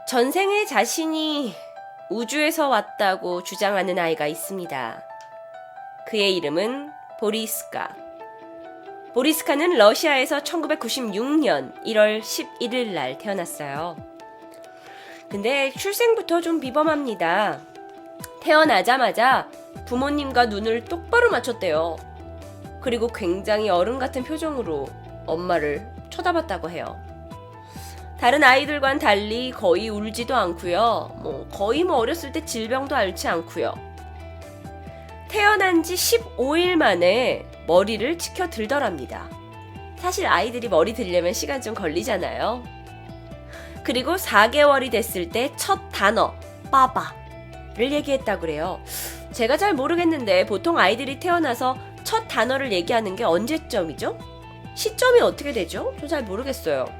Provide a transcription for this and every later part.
전생에 자신이 우주에서 왔다고 주장하는 아이가 있습니다. 그의 이름은 보리스카. 보리스카는 러시아에서 1996년 1월 11일 날 태어났어요. 근데 출생부터 좀 비범합니다. 태어나자마자 부모님과 눈을 똑바로 맞췄대요. 그리고 굉장히 어른 같은 표정으로 엄마를 쳐다봤다고 해요. 다른 아이들과는 달리 거의 울지도 않고요. 거의 어렸을 때 질병도 앓지 않고요. 태어난 지 15일 만에 머리를 치켜 들더랍니다. 사실 아이들이 머리 들려면 시간 좀 걸리잖아요. 그리고 4개월이 됐을 때 첫 단어 빠바를 얘기했다고 그래요. 제가 잘 모르겠는데 보통 아이들이 태어나서 첫 단어를 얘기하는 게 언제쯤이죠? 시점이 어떻게 되죠? 저 잘 모르겠어요.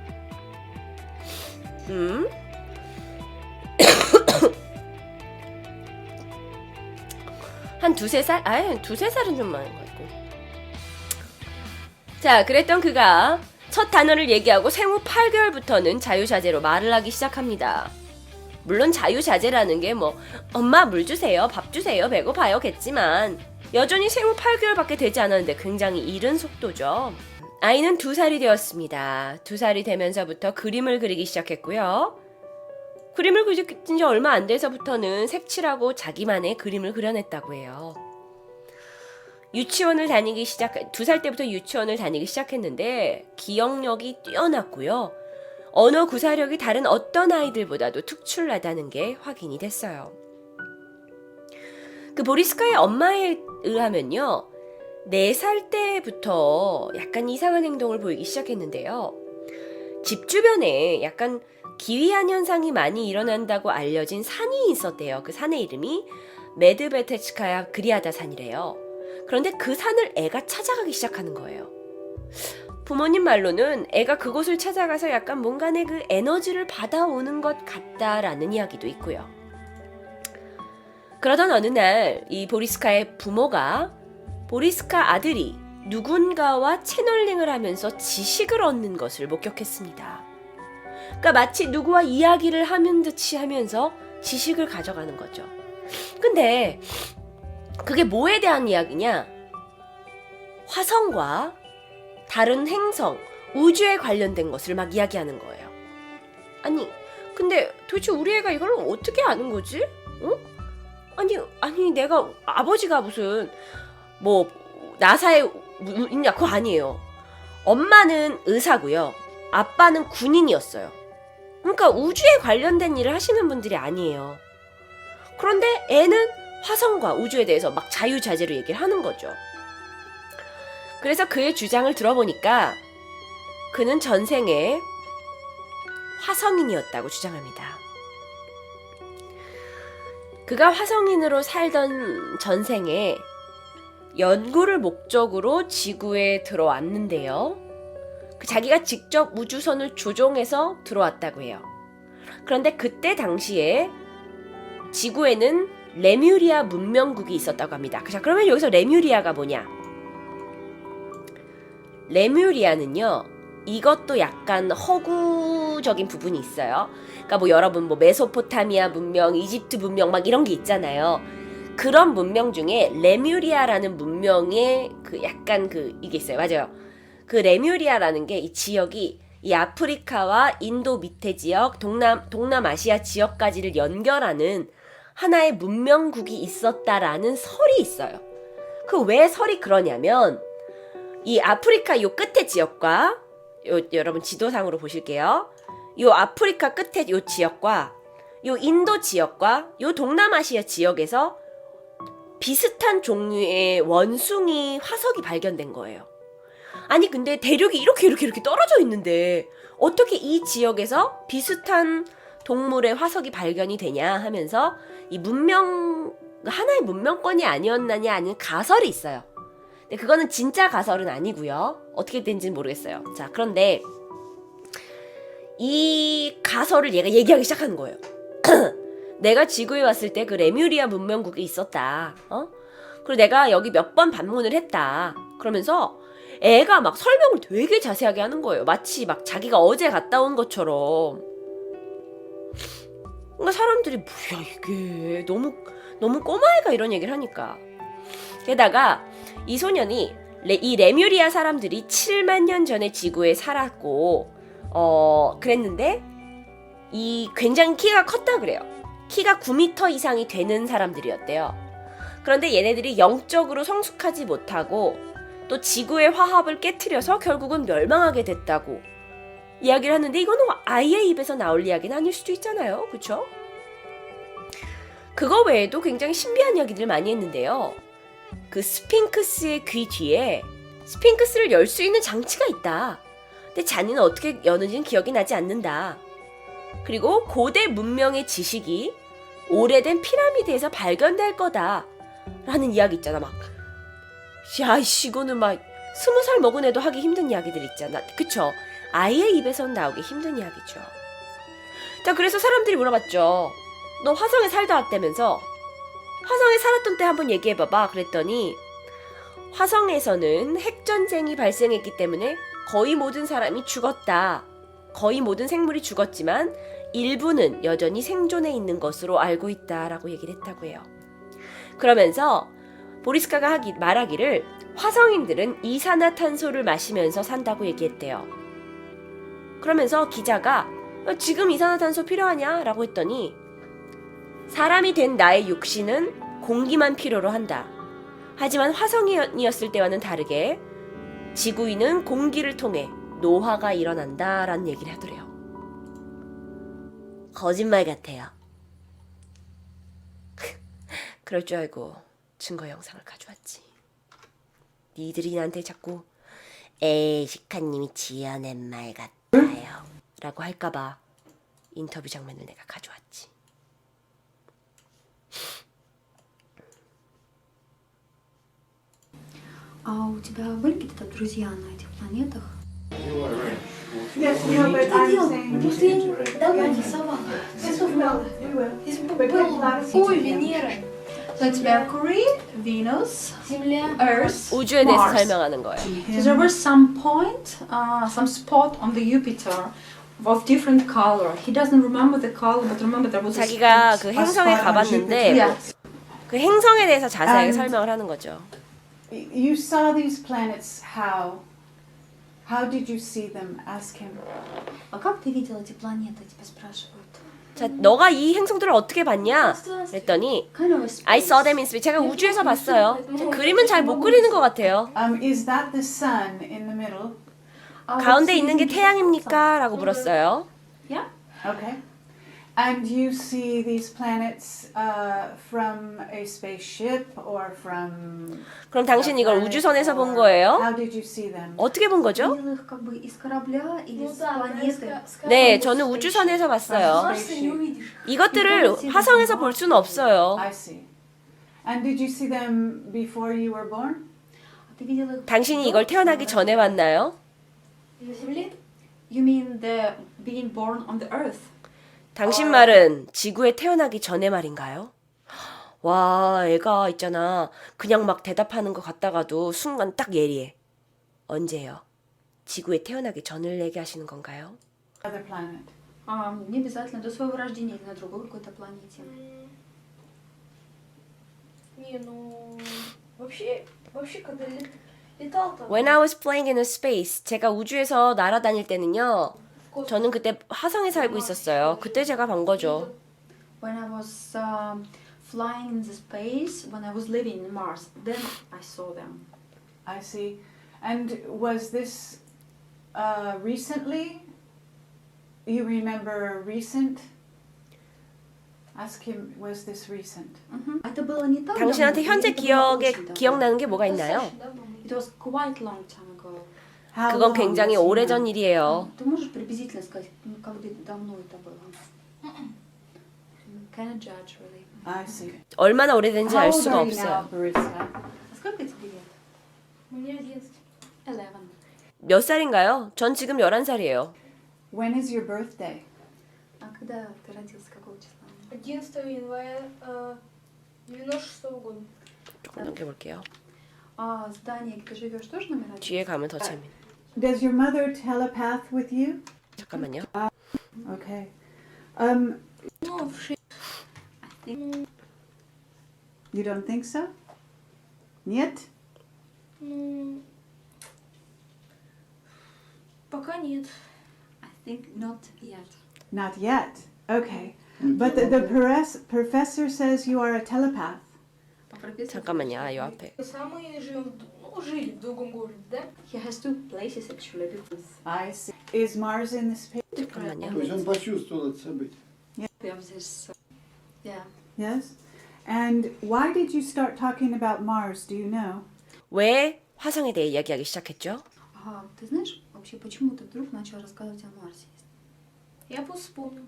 한 두세 살? 두세 살은 좀 많은 것 같고. 자, 그랬던 그가 첫 단어를 얘기하고 생후 8개월부터는 자유자재로 말을 하기 시작합니다. 물론 자유자재라는 게 엄마 물 주세요, 밥 주세요, 배고파요 겠지만 여전히 생후 8개월밖에 되지 않았는데 굉장히 이른 속도죠. 아이는 2살이 되었습니다. 2살이 되면서부터 그림을 그리기 시작했고요. 그림을 그린 지 얼마 안 돼서부터는 색칠하고 자기만의 그림을 그려냈다고 해요. 2살 때부터 유치원을 다니기 시작했는데 기억력이 뛰어났고요. 언어 구사력이 다른 어떤 아이들보다도 특출나다는 게 확인이 됐어요. 그 보리스카의 엄마에 의하면요. 4살 때부터 약간 이상한 행동을 보이기 시작했는데요. 집 주변에 약간 기이한 현상이 많이 일어난다고 알려진 산이 있었대요. 그 산의 이름이 메드베테츠카야 그리아다 산이래요. 그런데 그 산을 애가 찾아가기 시작하는 거예요. 부모님 말로는 애가 그곳을 찾아가서 약간 뭔가 내 그 에너지를 받아오는 것 같다라는 이야기도 있고요. 그러던 어느 날 이 보리스카의 부모가 보리스카 아들이 누군가와 채널링을 하면서 지식을 얻는 것을 목격했습니다. 그러니까 마치 누구와 이야기를 하는 듯이 하면서 지식을 가져가는 거죠. 근데 그게 뭐에 대한 이야기냐? 화성과 다른 행성, 우주에 관련된 것을 막 이야기하는 거예요. 아니, 근데 도대체 우리 애가 이걸 어떻게 아는 거지? 아니 내가 아버지가 무슨 나사에 있냐? 그거 아니에요. 엄마는 의사고요. 아빠는 군인이었어요. 그러니까 우주에 관련된 일을 하시는 분들이 아니에요. 그런데 애는 화성과 우주에 대해서 막 자유자재로 얘기를 하는 거죠. 그래서 그의 주장을 들어보니까 그는 전생에 화성인이었다고 주장합니다. 그가 화성인으로 살던 전생에 연구를 목적으로 지구에 들어왔는데요. 자기가 직접 우주선을 조종해서 들어왔다고 해요. 그런데 그때 당시에 지구에는 레뮤리아 문명국이 있었다고 합니다. 자, 그러면 여기서 레뮤리아가 뭐냐? 레뮤리아는요, 이것도 약간 허구적인 부분이 있어요. 그러니까 여러분 메소포타미아 문명, 이집트 문명 막 이런 게 있잖아요. 그런 문명 중에 레뮤리아라는 문명의 이게 있어요. 맞아요. 그 레뮤리아라는 게 이 지역이 이 아프리카와 인도 밑에 지역, 동남아시아 지역까지를 연결하는 하나의 문명국이 있었다라는 설이 있어요. 그 왜 설이 그러냐면 이 아프리카 요 끝에 지역과 여러분 지도상으로 보실게요. 요 아프리카 끝에 요 지역과 요 인도 지역과 요 동남아시아 지역에서 비슷한 종류의 원숭이 화석이 발견된 거예요. 아니 근데 대륙이 이렇게 떨어져 있는데 어떻게 이 지역에서 비슷한 동물의 화석이 발견이 되냐 하면서 이 하나의 문명권이 아니었느냐 아니면 가설이 있어요. 근데 그거는 진짜 가설은 아니고요. 어떻게 된지는 모르겠어요. 자, 그런데 이 가설을 얘가 얘기하기 시작하는 거예요. 내가 지구에 왔을 때 그 레뮤리아 문명국이 있었다. 그리고 내가 여기 몇 번 방문을 했다. 그러면서 애가 막 설명을 되게 자세하게 하는 거예요. 마치 막 자기가 어제 갔다 온 것처럼. 그러니까 사람들이 뭐야 이게 너무 꼬마애가 이런 얘기를 하니까. 게다가 이 소년이 이 레뮤리아 사람들이 7만 년 전에 지구에 살았고 그랬는데 이 굉장히 키가 컸다 그래요. 키가 9m 이상이 되는 사람들이었대요. 그런데 얘네들이 영적으로 성숙하지 못하고 또 지구의 화합을 깨트려서 결국은 멸망하게 됐다고 이야기를 하는데 이거는 아이의 입에서 나올 이야기는 아닐 수도 있잖아요. 그쵸? 그거 외에도 굉장히 신비한 이야기들을 많이 했는데요. 그 스핑크스의 귀 뒤에 스핑크스를 열 수 있는 장치가 있다. 근데 자네는 어떻게 여는지는 기억이 나지 않는다. 그리고 고대 문명의 지식이 오래된 피라미드에서 발견될 거다. 라는 이야기 있잖아. 막 야이씨 이거는 막 20살 먹은 애도 하기 힘든 이야기들 있잖아. 그쵸? 아이의 입에선 나오기 힘든 이야기죠. 자, 그래서 사람들이 물어봤죠. 너 화성에 살다 왔다면서 화성에 살았던 때 한번 얘기해봐봐. 그랬더니 화성에서는 핵전쟁이 발생했기 때문에 거의 모든 사람이 죽었다. 거의 모든 생물이 죽었지만 일부는 여전히 생존해 있는 것으로 알고 있다라고 얘기를 했다고 해요. 그러면서 보리스카가 말하기를 화성인들은 이산화탄소를 마시면서 산다고 얘기했대요. 그러면서 기자가 지금 이산화탄소 필요하냐? 라고 했더니 사람이 된 나의 육신은 공기만 필요로 한다. 하지만 화성인이었을 때와는 다르게 지구인은 공기를 통해 노화가 일어난다 라는 얘기를 하더래요. 거짓말 같아요. 그럴 줄 알고 증거 영상을 가져왔지. 니들이 나한테 자꾸 에이 시카님이 지어낸 말 같아요 라고 할까봐 인터뷰 장면을 내가 가져왔지. А у тебя были какие-то друзья на этих планетах? Yes, no, but I'm saying... Просто я давно не рисовала. Ой, Венера. So it's Mercury, Venus, Земля. Earth, 우주에 대해서 Mars. 설명하는 거예요. So there was some point, some spot on the Jupiter of different color. He doesn't remember the color, but remember there was a 자기가 spot. 그 행성에 가봤는데 Yeah. 그 행성에 대해서 자세하게 설명을 하는 거죠. You saw these planets how? How did you see them? Ask him. А как ты видел эти планеты? Тебя спрашивают. 자, 너가 이 행성들을 어떻게 봤냐? 그랬더니 Kind of a space. I saw them in space. 제가 우주에서 봤어요. 그림은 잘 못 그리는 것 같아요. Is that the sun in the middle? 가운데 있는 게 태양입니까? 라고 물었어요. Yeah. Okay. And you see these planets from a spaceship or from... 그럼 당신 이걸 우주선에서 본 거예요? How did you see them? 어떻게 본 거죠? Видел их как бы из корабля или Ну с да, планеты. 네, 저는 우주선에서 봤어요. Марса не увидишь. 이것들을 화성에서 볼 수는 없어요. I see. And did you see them before you were born? А ты видел их? 당신이 이걸 태어나기 전에 봤나요? На Земле? You mean the being born on the Earth? 당신 말은 지구에 태어나기 전에 말인가요? 와, 애가 있잖아. 그냥 막 대답하는 것 같다가도 순간 딱 예리해. 언제요? 지구에 태어나기 전을 얘기하시는 건가요? Other planet. Не обязательно до своего рождения или на другой какой-то планете. Не, ну... Вообще когда летал там... When I was playing in a space, 제가 우주에서 날아다닐 때는요. 저는 그때 화성에 살고 있었어요. 그때 제가 본 거죠. When I was flying in the space, when I was living in Mars, then I saw them. I see. And was this recently? You remember recent? Ask him, was this recent? Это было не так 당신한테 давно, 현재 это было 기억에 очень давно. 기억나는 게 뭐가 있나요? Да, по-моему. It was quite long time ago. How 그건 long 굉장히 was he 오래전 now? 일이에요. Ты можешь приблизительно сказать, как давно это было? Can't judge really. I see. 얼마나 오래된지 How 알 old 수가 are you now, 없어요. Bariska? А сколько тебе лет? Мне 11. 11. 몇 살인가요? 전 지금 11살이에요. When is your birthday? А когда ты родился, какого числа? 11 января 96 года. 조금 넘겨볼게요. А здание, где ты живешь, тоже номер один? 뒤에 가면 더 재밌. Does your mother telepath with you? 잠깐만요. Okay. Ну, в шесть. You don't think so? Нет? Ну, пока нет. I think not yet. Not yet. Okay. But the professor says you are a telepath. 잠깐만요. 요 앞에. Самые живем, ну, жили в другом городе, да? He has two places actually because I see. Is Mars in this picture? 잠깐만요. То есть он почувствовал это событие. we have this. Yeah. Yes. And why did you start talking about Mars? Do you know? 왜 화성에 대해 이야기하기 시작했죠? Ага, ты знаешь, вообще, почему ты вдруг начал рассказывать о Марсе? Я просто вспомнил.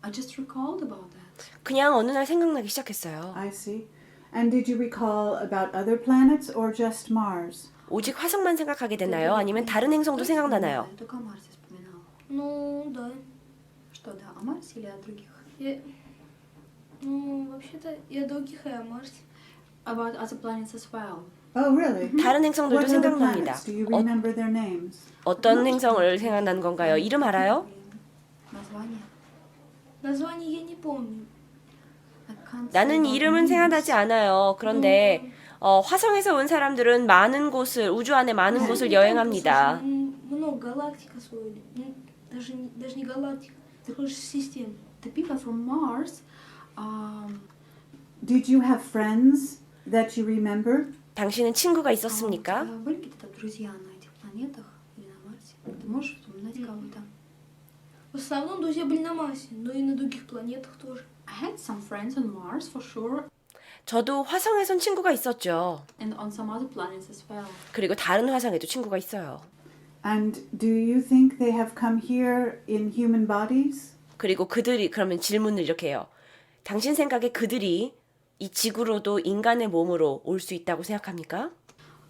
I just recalled about that. 그냥 어느 날 생각나기 시작했어요. I see. And did you recall about other planets or just Mars? 오직 화성만 생각하게 되나요? 아니면 다른 행성도 생각나나요? Я только о Марсе вспоминала. Ну, да. Что, да, о Марсе или о других? Ну, вообще-то, я о других и о Марсе. About other planets as well. Oh, really? 다른 행성들도 What other 생각납니다. planets? Do you remember their names? 어떤 행성을 생각나는 건가요? 이름 알아요? Название? Название я не помню. I can't 나는 say 이름은 about 생각나지 names. 않아요. 그런데 화성에서 온 사람들은 많은 곳을 우주 안에 많은 Ну, 곳을 там, 여행합니다. слушай, много галактик освоили. Ну, даже не галактик, тоже систем. The people from Mars, Did you have friends that you remember? 당신은 친구가 у 있었습니까? тебя были какие-то друзья на этих планетах или на Марсе? Ты можешь вспоминать кого-то? В основном друзья были на Марсе, но и на других планетах тоже. I had some friends on Mars for sure, 저도 화성에선 친구가 있었죠. and on some other planets as well. 그리고 다른 화성에도 친구가 있어요. And do you think they have come here in human bodies? 그리고 그들이 그러면 질문을 이렇게 해요. 당신 생각에 그들이 이 지구로도 인간의 몸으로 올 수 있다고 생각합니까?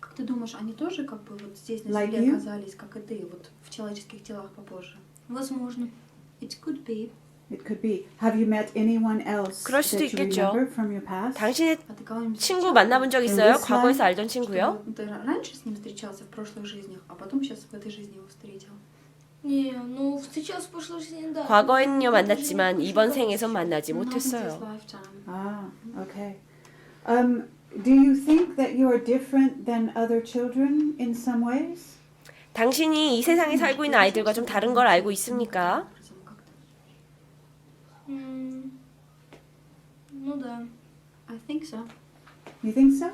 Как ты думаешь, они тоже как бы вот здесь на Like Земле you? оказались, как и ты, вот в человеческих телах попозже? Возможно. It could be. It could be. Have you met anyone else 그럴 수도 that you 있겠죠. remember from your past? 당신의 А ты кого-нибудь 친구 встречал? 만나본 적 있어요? This 과거에서 life? 알던 친구요? Что ты раньше с ним встречался в прошлых жизнях, а потом сейчас в этой жизни его встретил? Не, ну встречался в прошлой жизни, да. 과거에는요 В этой 만났지만 жизни 이번 тоже 생에선 만나지 Not in this 못했어요. lifetime. Ah, okay. Do you think that you are different than other children in some ways? 당신이 이 세상에 살고 있는 아이들과 좀 다른 걸 알고 있습니까? Ну да. I think so. You think so?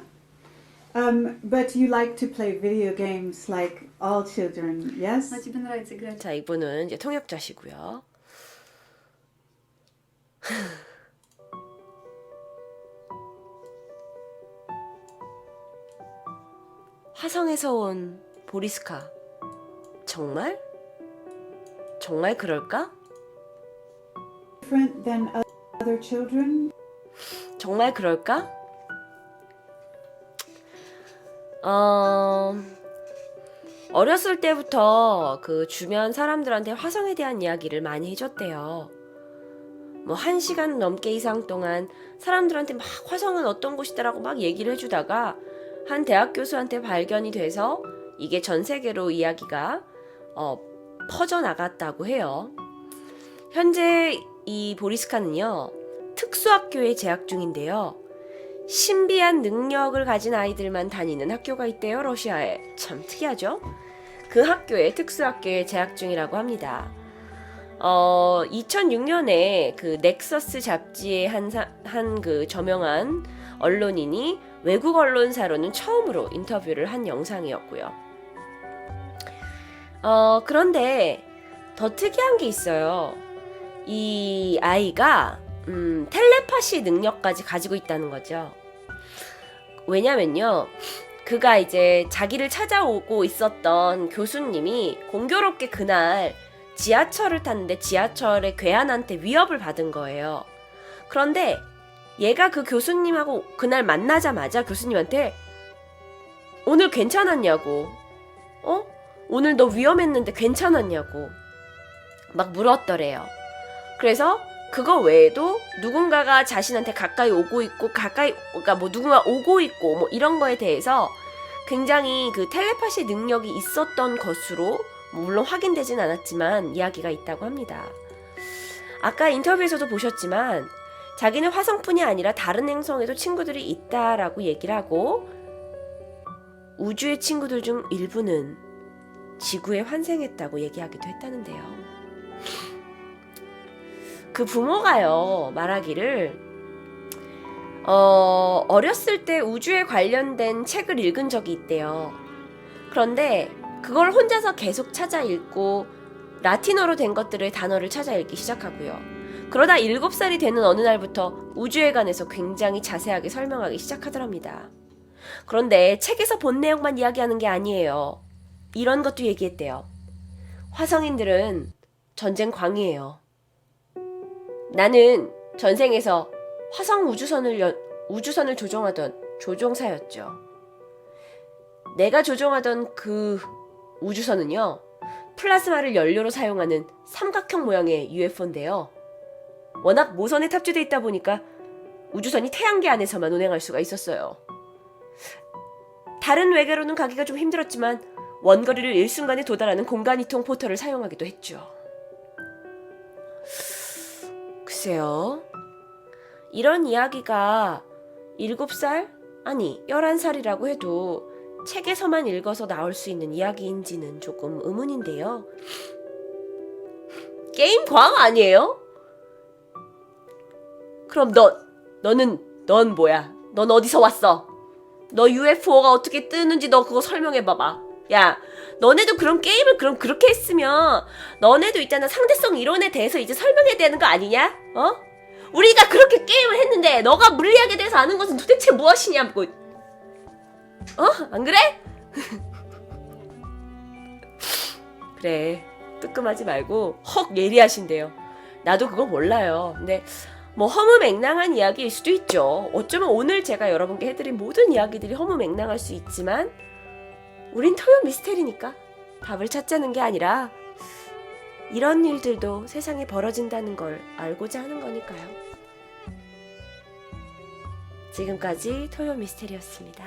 But you like to play video games like all children, yes? Но тебе нравится играть. 자, 이분은 이제 통역자시고요. 화성에서 온 보리스카. 정말? 정말 그럴까? Different than other children? 정말 그럴까? 어렸을 때부터 그 주변 사람들한테 화성에 대한 이야기를 많이 해줬대요. 뭐 1시간 넘게 이상 동안 사람들한테 막 화성은 어떤 곳이다라고 막 얘기를 해주다가 한 대학 교수한테 발견이 돼서 이게 전 세계로 이야기가 퍼져나갔다고 해요. 현재 이 보리스카는요, 특수학교에 재학 중인데요. 신비한 능력을 가진 아이들만 다니는 학교가 있대요, 러시아에. 참 특이하죠? 그 학교에, 특수학교에 재학 중이라고 합니다. 2006년에 그 넥서스 잡지의 한 그 저명한 언론인이 외국 언론사로는 처음으로 인터뷰를 한 영상이었고요. 그런데 더 특이한 게 있어요. 이 아이가 텔레파시 능력까지 가지고 있다는 거죠. 왜냐면요, 그가 이제 자기를 찾아오고 있었던 교수님이 공교롭게 그날 지하철을 탔는데 지하철의 괴한한테 위협을 받은 거예요. 그런데 얘가 그 교수님하고 그날 만나자마자 교수님한테 오늘 괜찮았냐고, 오늘 너 위험했는데 괜찮았냐고 막 물었더래요. 그래서 그거 외에도 누군가가 자신한테 가까이 오고 있고 그러니까 뭐 누군가 오고 있고 뭐 이런 거에 대해서 굉장히 그 텔레파시 능력이 있었던 것으로 물론 확인되진 않았지만 이야기가 있다고 합니다. 아까 인터뷰에서도 보셨지만 자기는 화성뿐이 아니라 다른 행성에도 친구들이 있다라고 얘기를 하고 우주의 친구들 중 일부는 지구에 환생했다고 얘기하기도 했다는데요. 그 부모가요, 말하기를 어렸을 때 우주에 관련된 책을 읽은 적이 있대요. 그런데 그걸 혼자서 계속 찾아 읽고 라틴어로 된 것들의 단어를 찾아 읽기 시작하고요. 그러다 7살이 되는 어느 날부터 우주에 관해서 굉장히 자세하게 설명하기 시작하더랍니다. 그런데 책에서 본 내용만 이야기하는 게 아니에요. 이런 것도 얘기했대요. 화성인들은 전쟁 광이에요. 나는 전생에서 화성 우주선을 조종하던 조종사였죠. 내가 조종하던 그 우주선은요, 플라즈마를 연료로 사용하는 삼각형 모양의 UFO인데요. 워낙 모선에 탑재되어 있다 보니까 우주선이 태양계 안에서만 운행할 수가 있었어요. 다른 외계로는 가기가 좀 힘들었지만 원거리를 일순간에 도달하는 공간이동 포털을 사용하기도 했죠. 글쎄요. 이런 이야기가 7살? 아니 11살이라고 해도 책에서만 읽어서 나올 수 있는 이야기인지는 조금 의문인데요. 게임 광 아니에요? 그럼 넌 뭐야? 넌 어디서 왔어? 너 UFO가 어떻게 뜨는지 너 그거 설명해봐봐. 야, 너네도 그런 게임을 그럼 그렇게 했으면 너네도 있잖아, 상대성 이론에 대해서 이제 설명해야 되는 거 아니냐? 우리가 그렇게 게임을 했는데 너가 물리학에 대해서 아는 것은 도대체 무엇이냐고. 안 그래? 그래, 뜨끔하지 말고 헉 예리하신데요. 나도 그거 몰라요. 근데 뭐 허무맹랑한 이야기일 수도 있죠. 어쩌면 오늘 제가 여러분께 해드린 모든 이야기들이 허무맹랑할 수 있지만 우린 토요 미스테리니까 답을 찾자는 게 아니라 이런 일들도 세상에 벌어진다는 걸 알고자 하는 거니까요. 지금까지 토요 미스테리였습니다.